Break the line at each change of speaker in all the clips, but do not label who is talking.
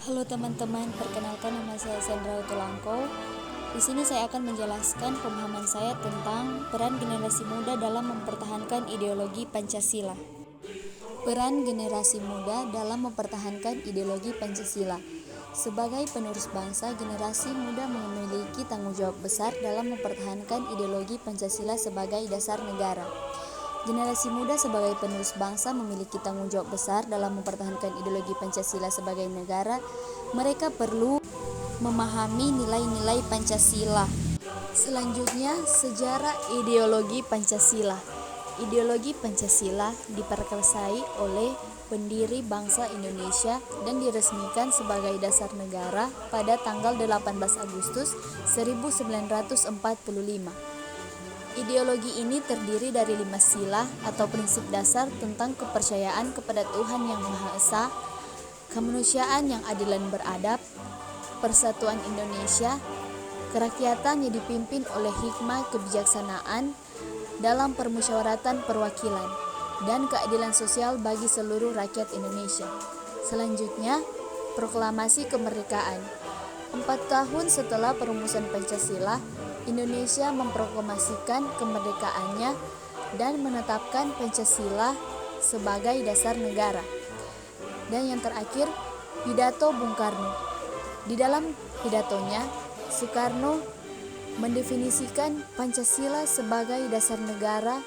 Halo teman-teman, perkenalkan nama saya Sandra Tulangko. Di sini saya akan menjelaskan pemahaman saya tentang peran generasi muda dalam mempertahankan ideologi Pancasila. Peran generasi muda dalam mempertahankan ideologi Pancasila. Sebagai penerus bangsa, generasi muda memiliki tanggung jawab besar dalam mempertahankan ideologi Pancasila sebagai dasar negara. Generasi muda sebagai penerus bangsa memiliki tanggung jawab besar dalam mempertahankan ideologi Pancasila sebagai negara. Mereka perlu memahami nilai-nilai Pancasila. Selanjutnya, sejarah ideologi Pancasila. Ideologi Pancasila diperkasai oleh pendiri bangsa Indonesia dan diresmikan sebagai dasar negara pada tanggal 18 Agustus 1945. Ideologi ini terdiri dari 5 sila atau prinsip dasar tentang kepercayaan kepada Tuhan Yang Maha Esa, kemanusiaan yang adil dan beradab, persatuan Indonesia, kerakyatan yang dipimpin oleh hikmah kebijaksanaan dalam permusyawaratan perwakilan, dan keadilan sosial bagi seluruh rakyat Indonesia. Selanjutnya, proklamasi kemerdekaan. 4 tahun setelah perumusan Pancasila, Indonesia memproklamasikan kemerdekaannya dan menetapkan Pancasila sebagai dasar negara. Dan yang terakhir, pidato Bung Karno. Di dalam pidatonya, Soekarno mendefinisikan Pancasila sebagai dasar negara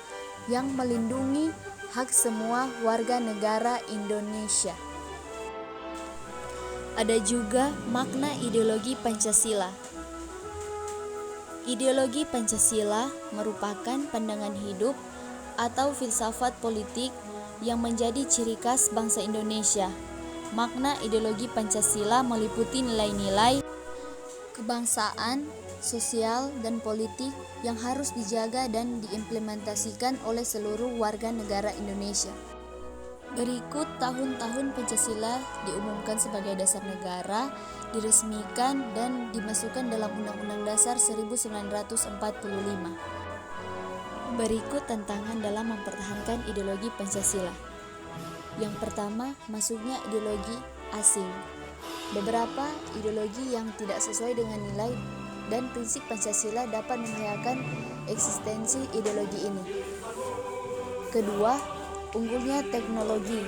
yang melindungi hak semua warga negara Indonesia. Ada juga makna ideologi Pancasila. Ideologi Pancasila merupakan pandangan hidup atau filsafat politik yang menjadi ciri khas bangsa Indonesia. Makna ideologi Pancasila meliputi nilai-nilai kebangsaan, sosial, dan politik yang harus dijaga dan diimplementasikan oleh seluruh warga negara Indonesia. Berikut tahun-tahun Pancasila diumumkan sebagai dasar negara, diresmikan dan dimasukkan dalam Undang-Undang Dasar 1945. Berikut tantangan dalam mempertahankan ideologi Pancasila. Yang pertama, masuknya ideologi asing. Beberapa ideologi yang tidak sesuai dengan nilai dan prinsip Pancasila dapat membahayakan eksistensi ideologi ini. Kedua, unggulnya teknologi.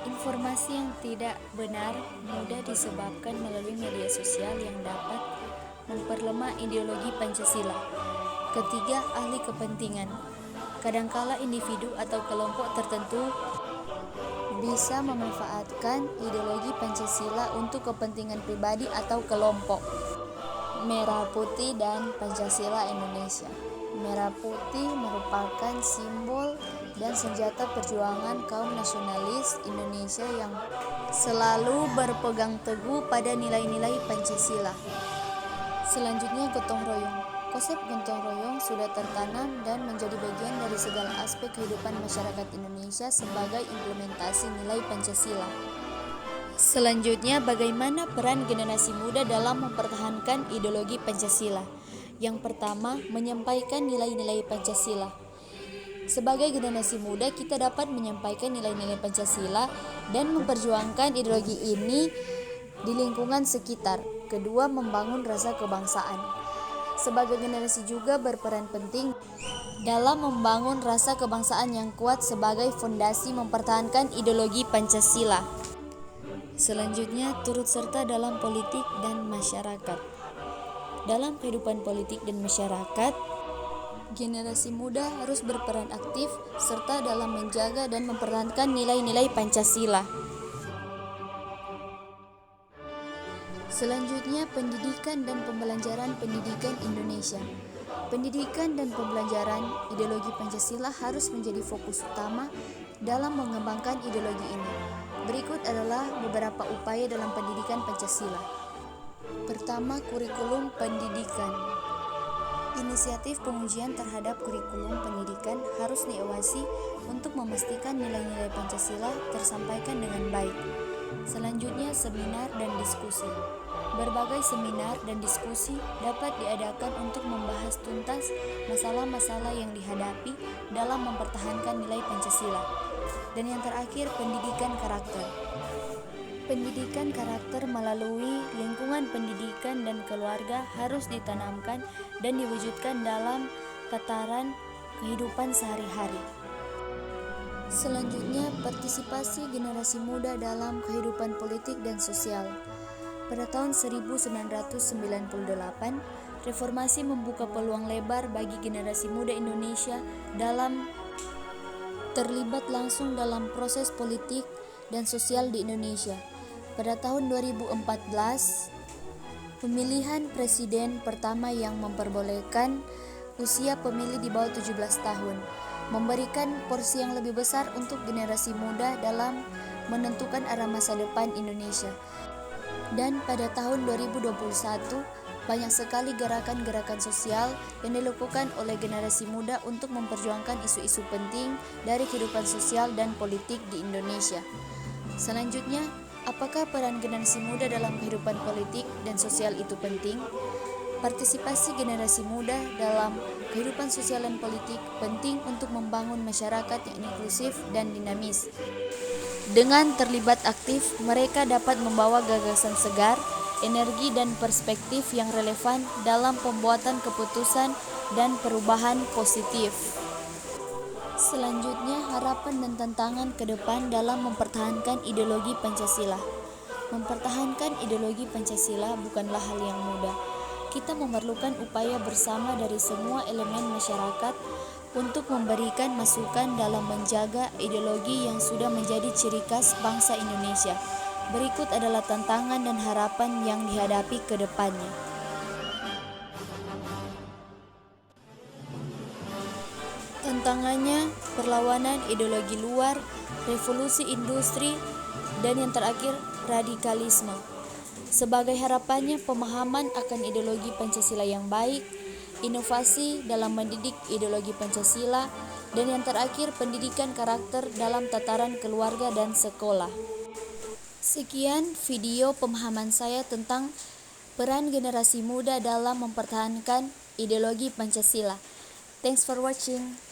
Informasi yang tidak benar mudah disebabkan melalui media sosial yang dapat memperlemah ideologi Pancasila. Ketiga, ahli kepentingan. Kadangkala individu atau kelompok tertentu bisa memanfaatkan ideologi Pancasila untuk kepentingan pribadi atau kelompok. Merah putih dan Pancasila Indonesia. Merah putih merupakan simbol dan senjata perjuangan kaum nasionalis Indonesia yang selalu berpegang teguh pada nilai-nilai Pancasila. Selanjutnya, gotong royong. Konsep gotong royong sudah tertanam dan menjadi bagian dari segala aspek kehidupan masyarakat Indonesia sebagai implementasi nilai Pancasila. Selanjutnya, bagaimana peran generasi muda dalam mempertahankan ideologi Pancasila? Yang pertama, menyampaikan nilai-nilai Pancasila. Sebagai generasi muda, kita dapat menyampaikan nilai-nilai Pancasila dan memperjuangkan ideologi ini di lingkungan sekitar. Kedua, membangun rasa kebangsaan. Sebagai generasi juga berperan penting dalam membangun rasa kebangsaan yang kuat sebagai fondasi mempertahankan ideologi Pancasila. Selanjutnya, turut serta dalam politik dan masyarakat. Dalam kehidupan politik dan masyarakat, generasi muda harus berperan aktif serta dalam menjaga dan mempertahankan nilai-nilai Pancasila. Selanjutnya, pendidikan dan pembelajaran pendidikan Indonesia. Pendidikan dan pembelajaran ideologi Pancasila harus menjadi fokus utama dalam mengembangkan ideologi ini. Berikut adalah beberapa upaya dalam pendidikan Pancasila. Pertama, kurikulum pendidikan. Inisiatif pengujian terhadap kurikulum pendidikan harus diawasi untuk memastikan nilai-nilai Pancasila tersampaikan dengan baik. Selanjutnya, seminar dan diskusi. Berbagai seminar dan diskusi dapat diadakan untuk membahas tuntas masalah-masalah yang dihadapi dalam mempertahankan nilai Pancasila. Dan yang terakhir, pendidikan karakter. Pendidikan karakter melalui lingkungan pendidikan dan keluarga harus ditanamkan dan diwujudkan dalam tataran kehidupan sehari-hari. Selanjutnya, partisipasi generasi muda dalam kehidupan politik dan sosial. Pada tahun 1998, reformasi membuka peluang lebar bagi generasi muda Indonesia dalam terlibat langsung dalam proses politik dan sosial di Indonesia. Pada tahun 2014, pemilihan presiden pertama yang memperbolehkan usia pemilih di bawah 17 tahun, memberikan porsi yang lebih besar untuk generasi muda dalam menentukan arah masa depan Indonesia. Dan pada tahun 2021, banyak sekali gerakan-gerakan sosial yang dilakukan oleh generasi muda untuk memperjuangkan isu-isu penting dari kehidupan sosial dan politik di Indonesia. Selanjutnya, apakah peran generasi muda dalam kehidupan politik dan sosial itu penting? Partisipasi generasi muda dalam kehidupan sosial dan politik penting untuk membangun masyarakat yang inklusif dan dinamis. Dengan terlibat aktif, mereka dapat membawa gagasan segar, energi dan perspektif yang relevan dalam pembuatan keputusan dan perubahan positif. Selanjutnya, harapan dan tantangan ke depan dalam mempertahankan ideologi Pancasila. Mempertahankan ideologi Pancasila bukanlah hal yang mudah. Kita memerlukan upaya bersama dari semua elemen masyarakat untuk memberikan masukan dalam menjaga ideologi yang sudah menjadi ciri khas bangsa Indonesia. Berikut adalah tantangan dan harapan yang dihadapi ke depannya. Tantangannya, perlawanan ideologi luar, revolusi industri, dan yang terakhir, radikalisme. Sebagai harapannya, pemahaman akan ideologi Pancasila yang baik, inovasi dalam mendidik ideologi Pancasila, dan yang terakhir, pendidikan karakter dalam tataran keluarga dan sekolah. Sekian video pemahaman saya tentang peran generasi muda dalam mempertahankan ideologi Pancasila. Thanks for watching.